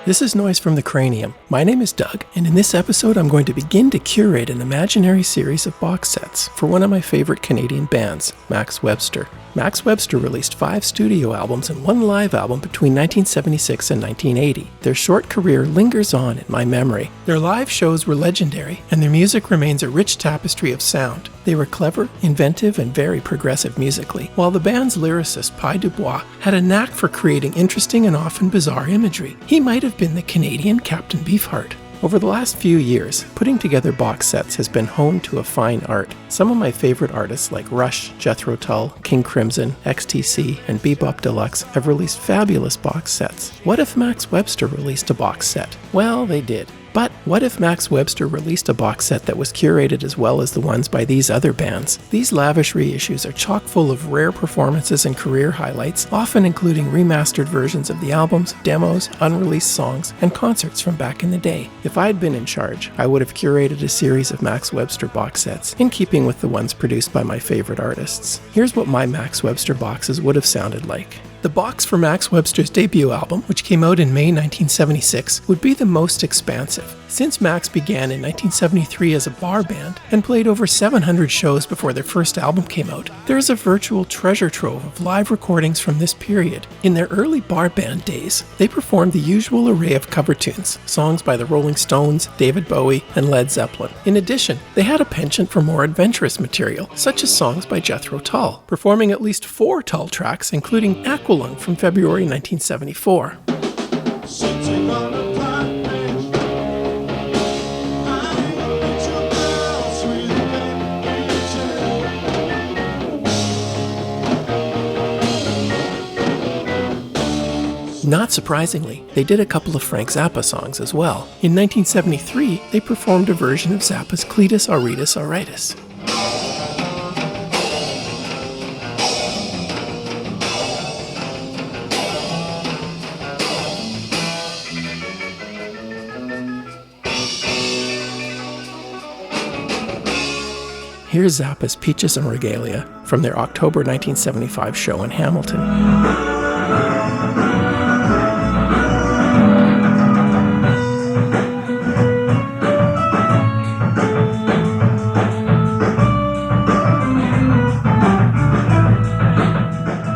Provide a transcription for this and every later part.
This is Noise from the Cranium. My name is Doug, and in this episode I'm going to begin to curate an imaginary series of box sets for one of my favorite Canadian bands, Max Webster. Max Webster released 5 studio albums and 1 live album between 1976 and 1980. Their short career lingers on in my memory. Their live shows were legendary, and their music remains a rich tapestry of sound. They were clever, inventive, and very progressive musically, while the band's lyricist, Pi Dubois, had a knack for creating interesting and often bizarre imagery. He might have been the Canadian Captain Beefheart. Over the last few years, putting together box sets has been honed to a fine art. Some of my favorite artists like Rush, Jethro Tull, King Crimson, XTC, and Bebop Deluxe have released fabulous box sets. What if Max Webster released a box set? Well, they did. But what if Max Webster released a box set that was curated as well as the ones by these other bands? These lavish reissues are chock full of rare performances and career highlights, often including remastered versions of the albums, demos, unreleased songs, and concerts from back in the day. If I had been in charge, I would have curated a series of Max Webster box sets, in keeping with the ones produced by my favorite artists. Here's what my Max Webster boxes would have sounded like. The box for Max Webster's debut album, which came out in May 1976, would be the most expansive. Since Max began in 1973 as a bar band and played over 700 shows before their first album came out, there is a virtual treasure trove of live recordings from this period. In their early bar band days, they performed the usual array of cover tunes, songs by the Rolling Stones, David Bowie, and Led Zeppelin. In addition, they had a penchant for more adventurous material, such as songs by Jethro Tull, performing at least 4 Tull tracks, including Aqualung from February 1974. Not surprisingly, they did a couple of Frank Zappa songs as well. In 1973, they performed a version of Zappa's Cletus Auritus Auritus. Here's Zappa's Peaches and Regalia from their October 1975 show in Hamilton.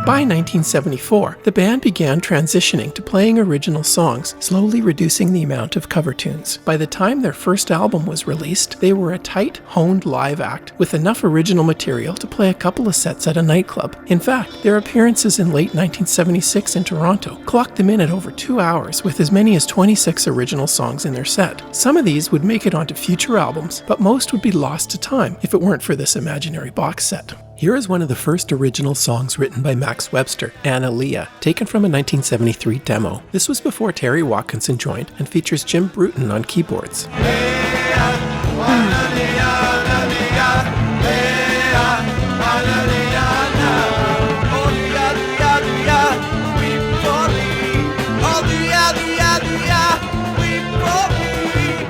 By 1974, the band began transitioning to playing original songs, slowly reducing the amount of cover tunes. By the time their first album was released, they were a tight, honed live act with enough original material to play a couple of sets at a nightclub. In fact, their appearances in late 1976 in Toronto clocked them in at over 2 hours with as many as 26 original songs in their set. Some of these would make it onto future albums, but most would be lost to time if it weren't for this imaginary box set. Here is one of the first original songs written by Max Webster, Analia, taken from a 1973 demo. This was before Terry Watkinson joined and features Jim Bruton on keyboards.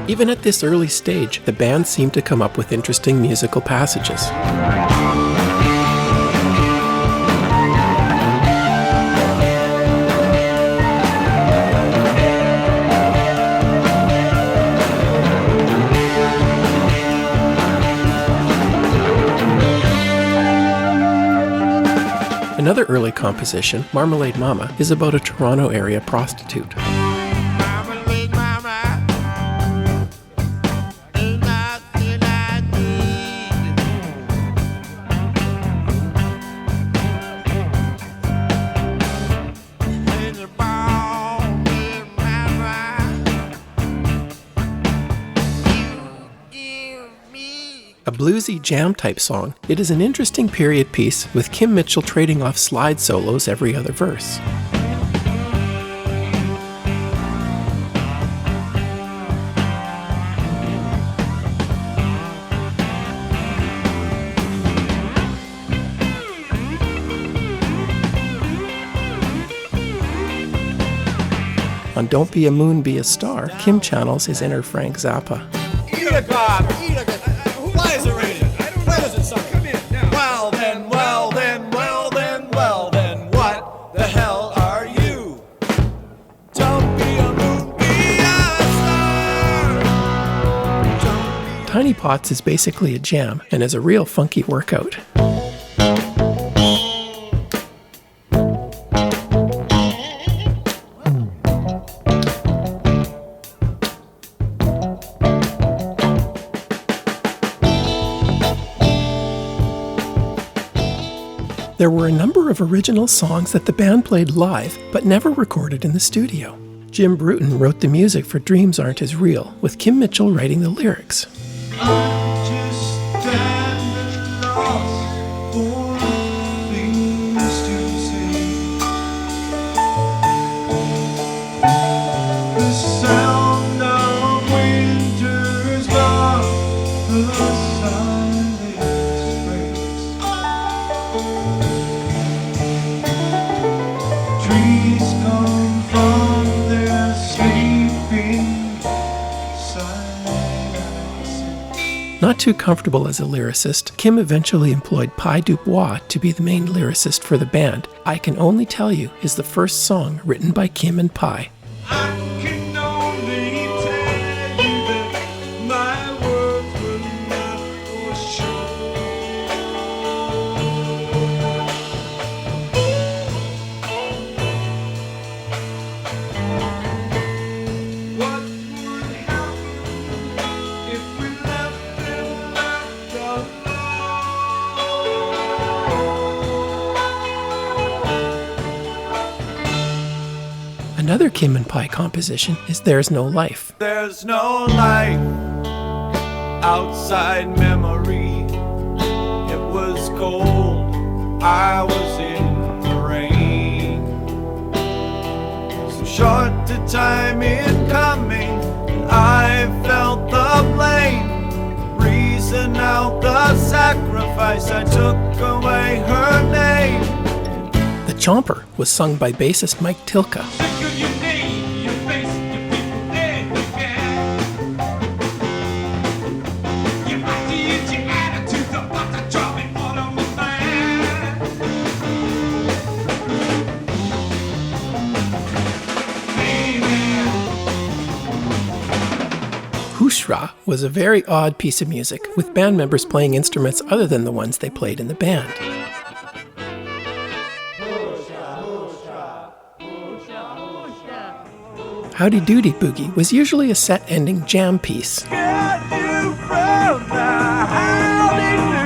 Even at this early stage, the band seemed to come up with interesting musical passages. Another early composition, Marmalade Mama, is about a Toronto area prostitute. Marmalade Mama, ain't nothing I need. Ain't a Marmalade Mama, you give me. A bluesy jam-type song, it is an interesting period piece with Kim Mitchell trading off slide solos every other verse. On Don't Be a Moon, Be a Star, Kim channels his inner Frank Zappa. Eat a god! Eat a god! Why is it raining? Where does it suck? Come in now. Well then, well then, well then, well then, what the hell are you? Don't be a moon, be Tiny Pots is basically a jam and is a real funky workout. There were a number of original songs that the band played live, but never recorded in the studio. Jim Bruton wrote the music for Dreams Aren't As Real, with Kim Mitchell writing the lyrics. Not too comfortable as a lyricist, Kim eventually employed Pi Dubois to be the main lyricist for the band. I Can Only Tell You is the first song written by Kim and Pi. I can only tell you that my words were not for sure. What would happen if we left them left alone? Another Kim and Pi composition is There's No Life. There's no life outside memory. It was cold, I was in the rain. So short the time in coming, and I felt the blame. Reason out the sacrifice, I took away her name. The Chomper was sung by bassist Mike Tilka. Sick of your name, your face, your people, dead again. Your ideas, your attitudes, about to drop me on a man. Hushra was a very odd piece of music, with band members playing instruments other than the ones they played in the band. Howdy Doody Boogie was usually a set-ending jam piece. Get you from the howdy-doody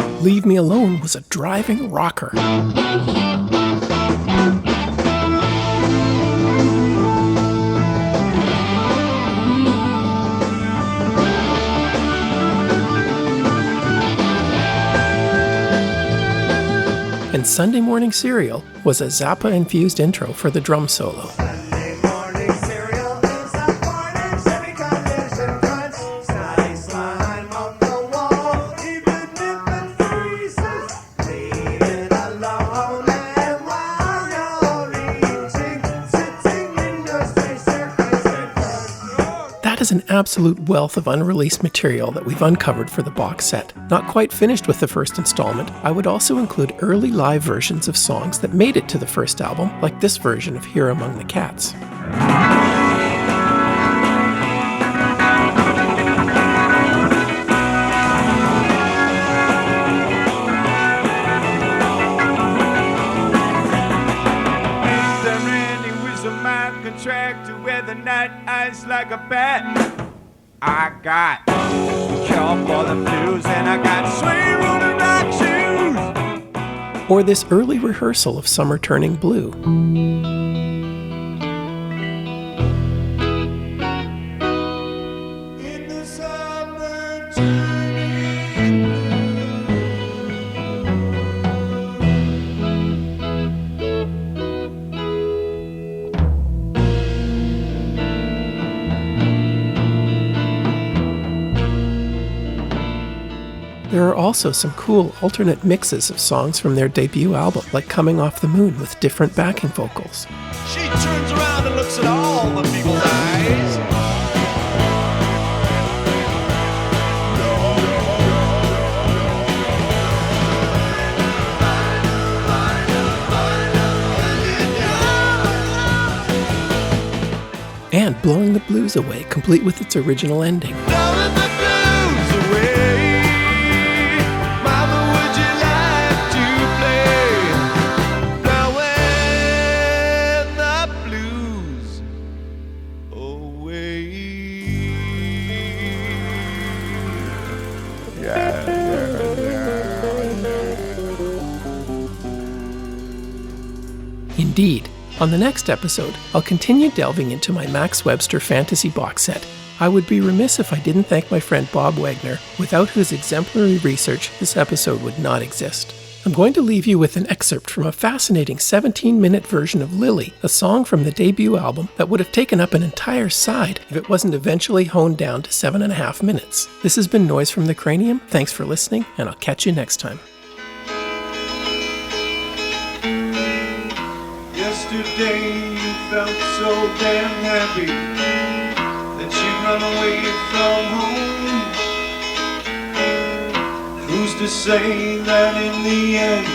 show. Leave Me Alone was a driving rocker. And Sunday Morning Cereal was a Zappa-infused intro for the drum solo. Sunday morning cereal is a morning Chevy Collision crunch. Snotty slime on the wall, even if it freezes. Leave it alone, and while you're eating, sitting in your space, your crunch. That is an absolute wealth of unreleased material that we've uncovered for the box set. Not quite finished with the first installment, I would also include early live versions of songs that made it to the first album, like this version of Here Among the Cats. Mr. Randy was a mind contractor with a night ice like a bat. I got cure for the blues, and I got suede rolling rock shoes. Or this early rehearsal of Summer Turning Blue. In the summer turning There are also some cool alternate mixes of songs from their debut album, like Coming Off the Moon with different backing vocals. She turns around and looks at all the people's eyes. and Blowing the Blues Away, complete with its original ending. Blowing the blues away. Mama, would you like to play? Blowing the blues away. Indeed. On the next episode, I'll continue delving into my Max Webster fantasy box set. I would be remiss if I didn't thank my friend Bob Wagner, without whose exemplary research this episode would not exist. I'm going to leave you with an excerpt from a fascinating 17-minute version of Lily, a song from the debut album that would have taken up an entire side if it wasn't eventually honed down to 7.5 minutes. This has been Noise from the Cranium. Thanks for listening, and I'll catch you next time. Yesterday you felt so damn happy that you'd run away from home. Who's to say that in the end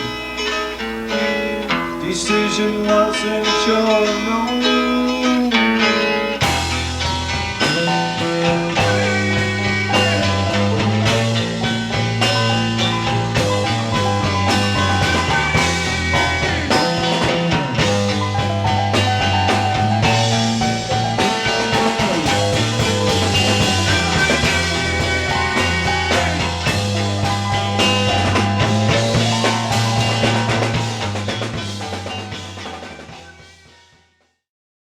decision wasn't your own?